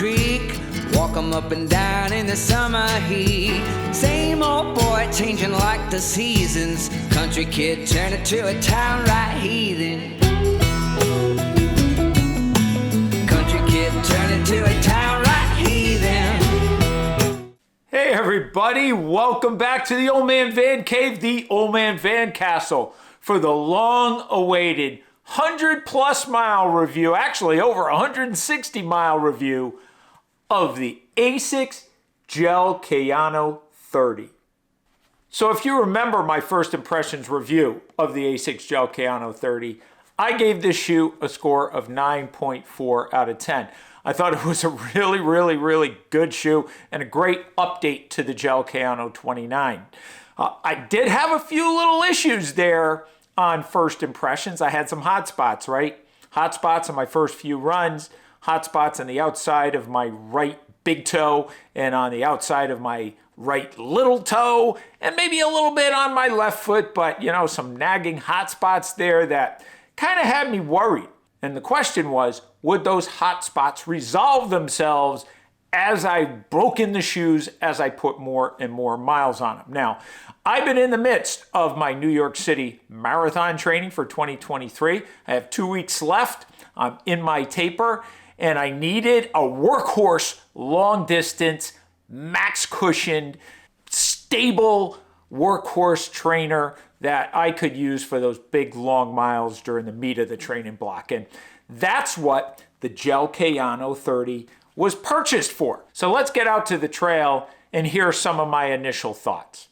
creek. Walk 'em up and down in the summer heat. Same old boy changing like the seasons. Country kid turning to a town right heathen. Country kid turning to a town right heathen. Hey everybody, welcome back to the Old Man Van Cave, the Old Man Van Castle, for the long-awaited 100-plus mile review, actually over 160-mile review of the Asics Gel-Kayano 30. So if you remember my first impressions review of the Asics Gel-Kayano 30, I gave this shoe a score of 9.4 out of 10. I thought it was a really good shoe and a great update to the Gel-Kayano 29. I did have a few little issues there on first impressions. I had some hot spots, right? Hot spots on my first few runs, hot spots on the outside of my right big toe and on the outside of my right little toe, and maybe a little bit on my left foot, but you know, some nagging hot spots there that kind of had me worried. And the question was, would those hot spots resolve themselves as I broke in the shoes, as I put more and more miles on them? Now, I've been in the midst of my New York City marathon training for 2023. I have 2 weeks left. I'm in my taper, and I needed a workhorse, long distance, max cushioned, stable workhorse trainer that I could use for those big long miles during the meat of the training block. And that's what the Gel-Kayano 30 was purchased for. So let's get out to the trail and hear some of my initial thoughts.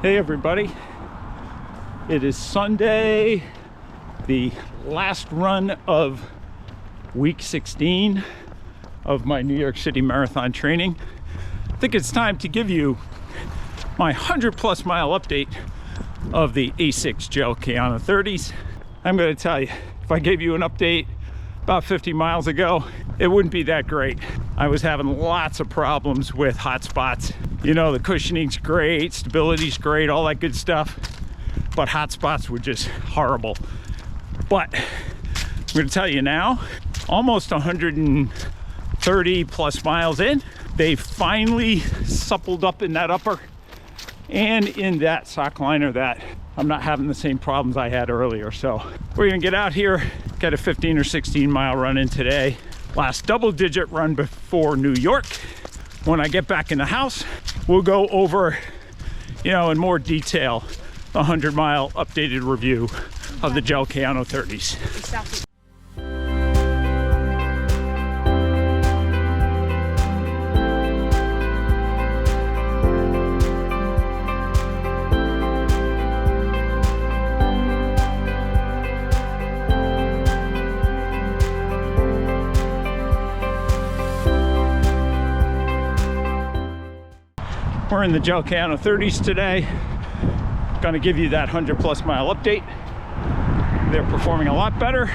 Hey everybody, it is Sunday, the last run of week 16 of my New York City marathon training. I think it's time to give you my 100-plus mile update of the Asics Gel-Kayano 30s. I'm going to tell you, if I gave you an update about 50 miles ago, it wouldn't be that great. I was having lots of problems with hot spots. You know, the cushioning's great, stability's great, all that good stuff, but hot spots were just horrible. But I'm going to tell you now, almost 130 plus miles in, they finally suppled up in that upper and in that sock liner that I'm not having the same problems I had earlier. So we're gonna get out here, get a 15 or 16 mile run in today. Last double-digit run before New York. When I get back in the house, we'll go over, you know, in more detail, the 100-mile updated review of the Gel-Kayano 30s. We're in the Gel-Kayano 30s today. Gonna give you that 100-plus mile update. They're performing a lot better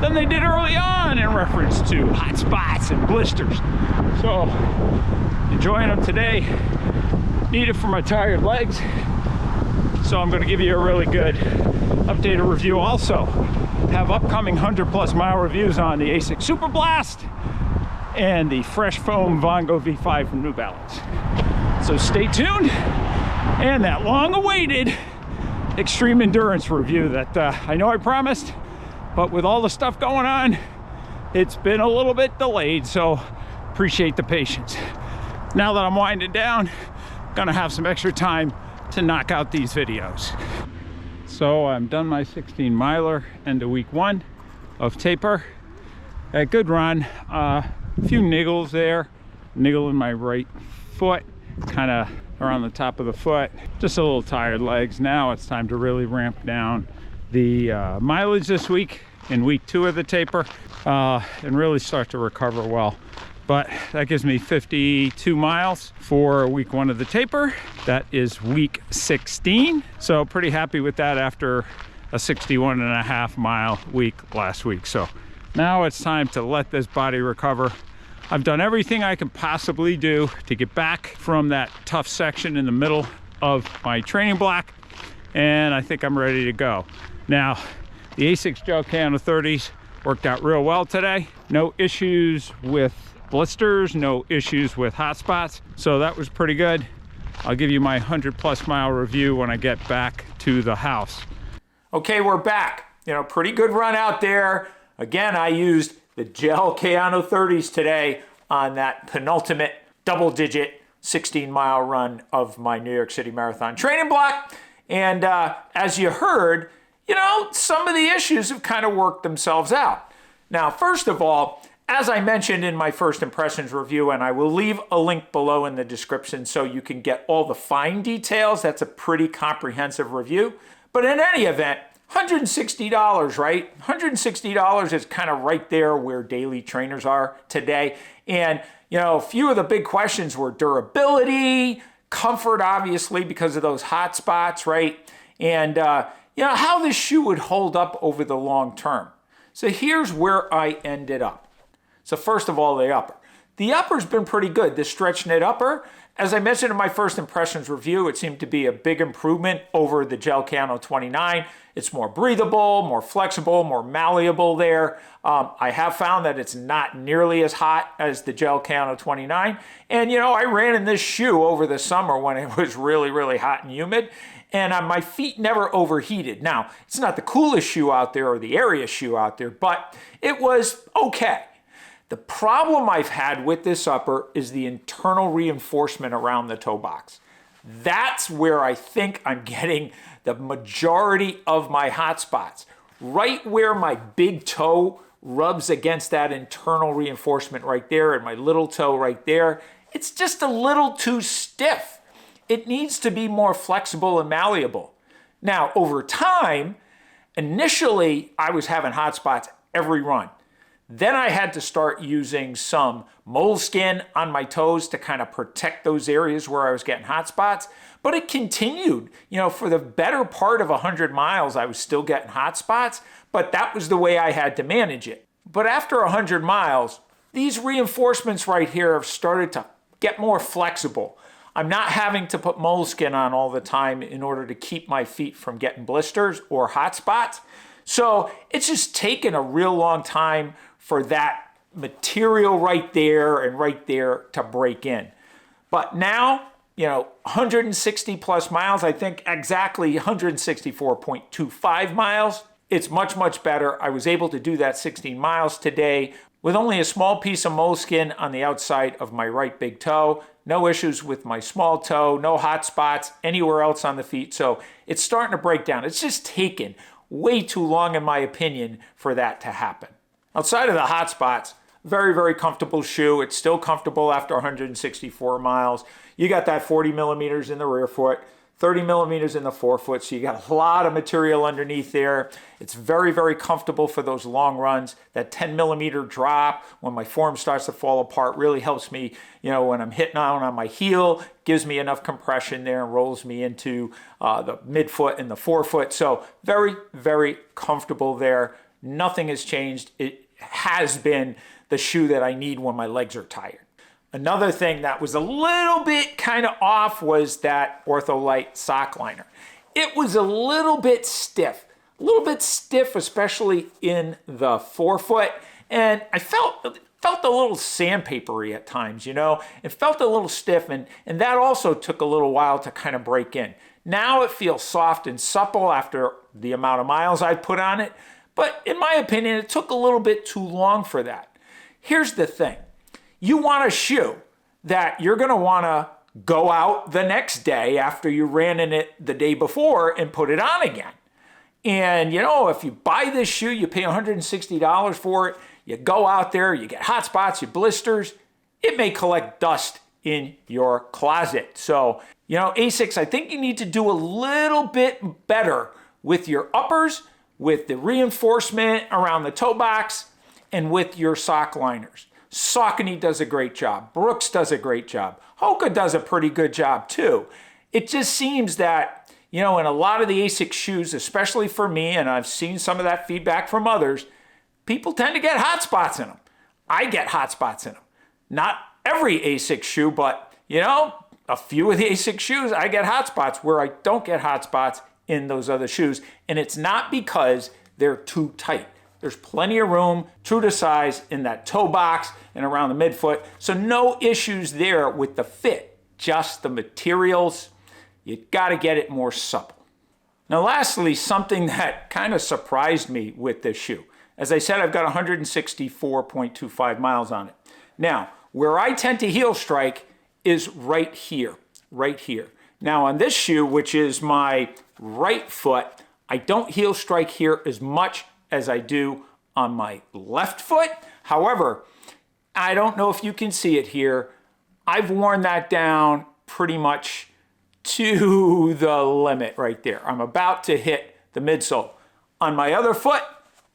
than they did early on in reference to hot spots and blisters. So, enjoying them today. Need it for my tired legs. So I'm gonna give you a really good updated review. Also, have upcoming 100-plus mile reviews on the Asics Super Blast and the Fresh Foam Vongo V5 from New Balance. So stay tuned, and that long-awaited extreme endurance review that I know I promised, but with all the stuff going on, it's been a little bit delayed, so appreciate the patience. Now that I'm winding down, gonna have some extra time to knock out these videos. So I'm done my 16 miler into week 1 of taper. A good run, a few niggles there, niggle in my right foot, kind of around the top of the foot, just a little tired legs. Now it's time to really ramp down the mileage this week in week 2 of the taper and really start to recover well. But that gives me 52 miles for week 1 of the taper. That is week 16, so pretty happy with that after a 61.5 mile week last week. So now it's time to let this body recover. I've done everything I can possibly do to get back from that tough section in the middle of my training block, and I think I'm ready to go. Now, the Asics Gel-Kayano 30s worked out real well today. No issues with blisters, no issues with hot spots. So that was pretty good. I'll give you my 100+ mile review when I get back to the house. Okay, we're back. You know, pretty good run out there. Again, I used the Gel-Kayano 30s today on that penultimate double-digit 16-mile run of my New York City Marathon training block. And as you heard, you know, some of the issues have kind of worked themselves out. Now, first of all, as I mentioned in my first impressions review, and I will leave a link below in the description so you can get all the fine details. That's a pretty comprehensive review. But in any event, $160, right? $160 is kind of right there where daily trainers are today. And, you know, a few of the big questions were durability, comfort, obviously, because of those hot spots, right? And, you know, how this shoe would hold up over the long term. So here's where I ended up. So first of all, the upper. The upper's been pretty good. The stretch knit upper, as I mentioned in my first impressions review, it seemed to be a big improvement over the Gel-Kayano 29. It's more breathable, more flexible, more malleable there. I have found that it's not nearly as hot as the Gel-Kayano 29. And you know, I ran in this shoe over the summer when it was really, really hot and humid. And my feet never overheated. Now, it's not the coolest shoe out there or the airiest shoe out there, but it was okay. The problem I've had with this upper is the internal reinforcement around the toe box. That's where I think I'm getting the majority of my hot spots. Right where my big toe rubs against that internal reinforcement right there and my little toe right there, it's just a little too stiff. It needs to be more flexible and malleable. Now, over time, initially I was having hot spots every run. Then I had to start using some moleskin on my toes to kind of protect those areas where I was getting hot spots. But it continued, you know, for the better part of 100 miles, I was still getting hot spots, but that was the way I had to manage it. But after 100 miles, these reinforcements right here have started to get more flexible. I'm not having to put moleskin on all the time in order to keep my feet from getting blisters or hot spots. So it's just taken a real long time for that material right there and right there to break in. But now, you know, 160+ miles, I think exactly 164.25 miles. It's much, much better. I was able to do that 16 miles today with only a small piece of moleskin on the outside of my right big toe. No issues with my small toe, no hot spots anywhere else on the feet. So it's starting to break down. It's just taken way too long, in my opinion, for that to happen. Outside of the hot spots, very, very comfortable shoe. It's still comfortable after 164 miles. You got that 40 millimeters in the rear foot, 30 millimeters in the forefoot, so you got a lot of material underneath there. It's very, very comfortable for those long runs. That 10 millimeter drop when my form starts to fall apart really helps me, you know, when I'm hitting on my heel, gives me enough compression there and rolls me into the midfoot and the forefoot. So very, very comfortable there. Nothing has changed. It has been the shoe that I need when my legs are tired. Another thing that was a little bit kind of off was that Ortholite sock liner. It was a little bit stiff, especially in the forefoot. And I felt a little sandpapery at times, you know. It felt a little stiff, and that also took a little while to kind of break in. Now it feels soft and supple after the amount of miles I put on it. But in my opinion, it took a little bit too long for that. Here's the thing. You want a shoe that you're going to want to go out the next day after you ran in it the day before and put it on again. And, you know, if you buy this shoe, you pay $160 for it, you go out there, you get hot spots, you blisters, it may collect dust in your closet. So, you know, Asics, I think you need to do a little bit better with your uppers, with the reinforcement around the toe box, and with your sock liners. Saucony does a great job. Brooks does a great job. Hoka does a pretty good job too. It just seems that, you know, in a lot of the Asics shoes, especially for me, and I've seen some of that feedback from others, people tend to get hot spots in them. I get hot spots in them. Not every Asics shoe, but, you know, a few of the Asics shoes, I get hot spots where I don't get hot spots in those other shoes. And it's not because they're too tight. There's plenty of room, true to size, in that toe box and around the midfoot. So no issues there with the fit, just the materials. You gotta get it more supple. Now lastly, something that kind of surprised me with this shoe. As I said, I've got 164.25 miles on it. Now, where I tend to heel strike is right here, right here. Now on this shoe, which is my right foot, I don't heel strike here as much as I do on my left foot. However, I don't know if you can see it here. I've worn that down pretty much to the limit right there. I'm about to hit the midsole. On my other foot,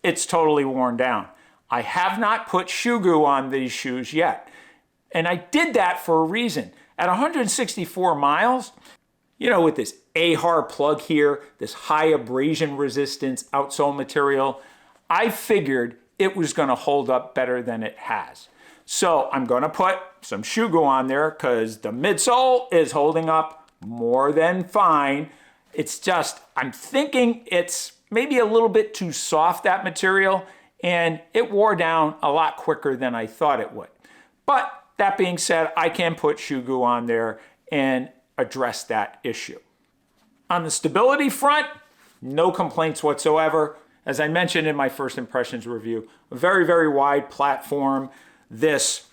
it's totally worn down. I have not put shoe glue on these shoes yet. And I did that for a reason. At 164 miles, you know, with this AHAR plug here, this high abrasion resistance outsole material, I figured it was gonna hold up better than it has. So I'm gonna put some shoe glue on there because the midsole is holding up more than fine. It's just, I'm thinking it's maybe a little bit too soft, that material, and it wore down a lot quicker than I thought it would. But that being said, I can put shoe glue on there and address that issue. On the stability front, no complaints whatsoever. As I mentioned in my first impressions review, a very, very wide platform. This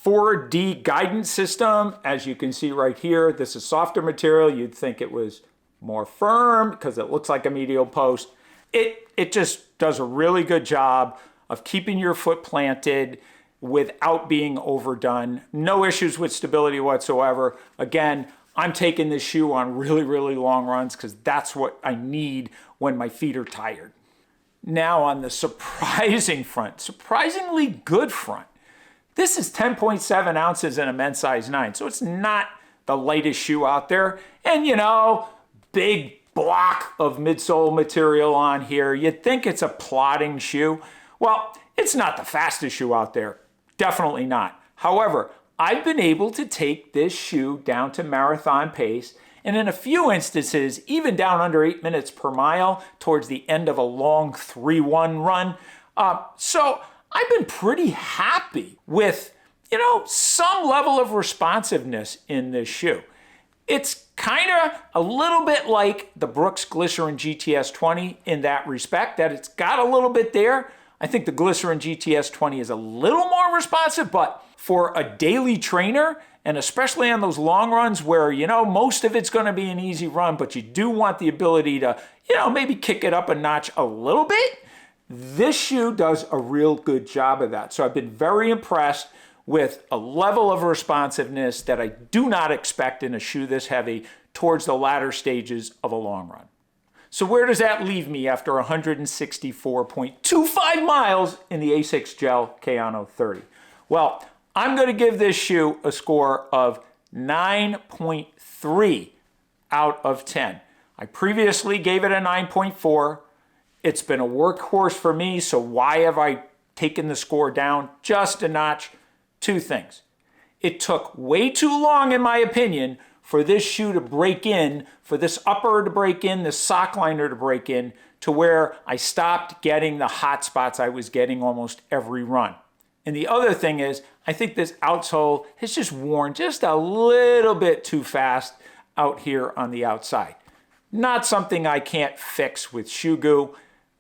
4D guidance system, as you can see right here, this is softer material. You'd think it was more firm because it looks like a medial post. It just does a really good job of keeping your foot planted without being overdone. No issues with stability whatsoever. Again, I'm taking this shoe on really, really long runs because that's what I need when my feet are tired. Now on the surprising front, surprisingly good front. This is 10.7 ounces in a men's size 9, so it's not the lightest shoe out there. And you know, big block of midsole material on here. You'd think it's a plodding shoe. Well, it's not the fastest shoe out there. Definitely not. However, I've been able to take this shoe down to marathon pace, and in a few instances, even down under 8 minutes per mile towards the end of a long 3-1 run. So I've been pretty happy with, you know, some level of responsiveness in this shoe. It's kind of a little bit like the Brooks Glycerin GTS 20 in that respect, that it's got a little bit there. I think the Glycerin GTS 20 is a little more responsive, but for a daily trainer, and especially on those long runs where, you know, most of it's going to be an easy run, but you do want the ability to, you know, maybe kick it up a notch a little bit, this shoe does a real good job of that. So I've been very impressed with a level of responsiveness that I do not expect in a shoe this heavy towards the latter stages of a long run. So where does that leave me after 164.25 miles in the Asics Gel-Kayano 30? Well, I'm going to give this shoe a score of 9.3 out of 10. I previously gave it a 9.4. It's been a workhorse for me, so why have I taken the score down just a notch? Two things. It took way too long, in my opinion, for this shoe to break in, for this upper to break in, this sock liner to break in, to where I stopped getting the hot spots I was getting almost every run. And the other thing is, I think this outsole has just worn just a little bit too fast out here on the outside. Not something I can't fix with shoe glue.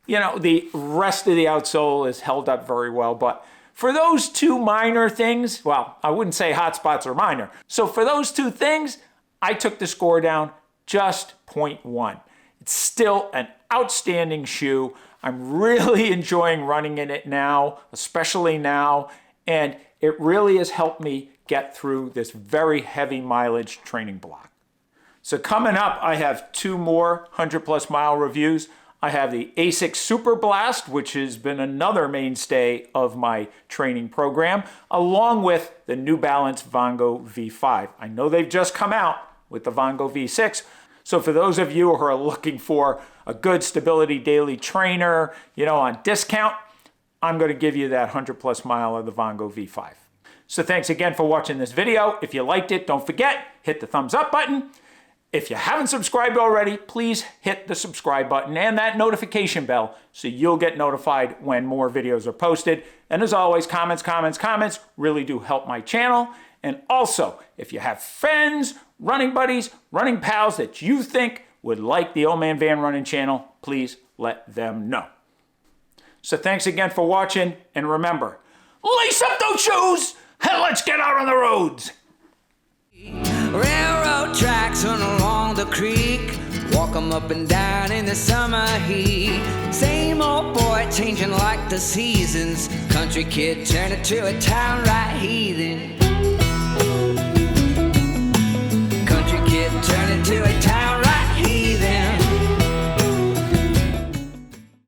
You know, the rest of the outsole is held up very well, but for those two minor things, well, I wouldn't say hot spots are minor. So for those two things, I took the score down just 0.1. It's still an outstanding shoe. I'm really enjoying running in it now, especially now, and it really has helped me get through this very heavy mileage training block. So coming up, I have two more 100+ mile reviews. I have the Asics Super Blast, which has been another mainstay of my training program, along with the New Balance Vongo V5. I know they've just come out with the Vongo V6, so for those of you who are looking for a good stability daily trainer, you know, on discount, I'm going to give you that 100+ mile of the Vongo V5. So thanks again for watching this video. If you liked it, don't forget, hit the thumbs up button. If you haven't subscribed already, please hit the subscribe button and that notification bell so you'll get notified when more videos are posted. And as always, comments really do help my channel. And also, if you have friends, running buddies, running pals that you think would like the Old Man Van Running channel, please let them know. So thanks again for watching, and remember, lace up those shoes and let's get out on the roads. Railroad tracks run along the creek, walk 'em up and down in the summer heat. Same old boy changing like the seasons, country kid turning to a town right heathen. Country kid turning to a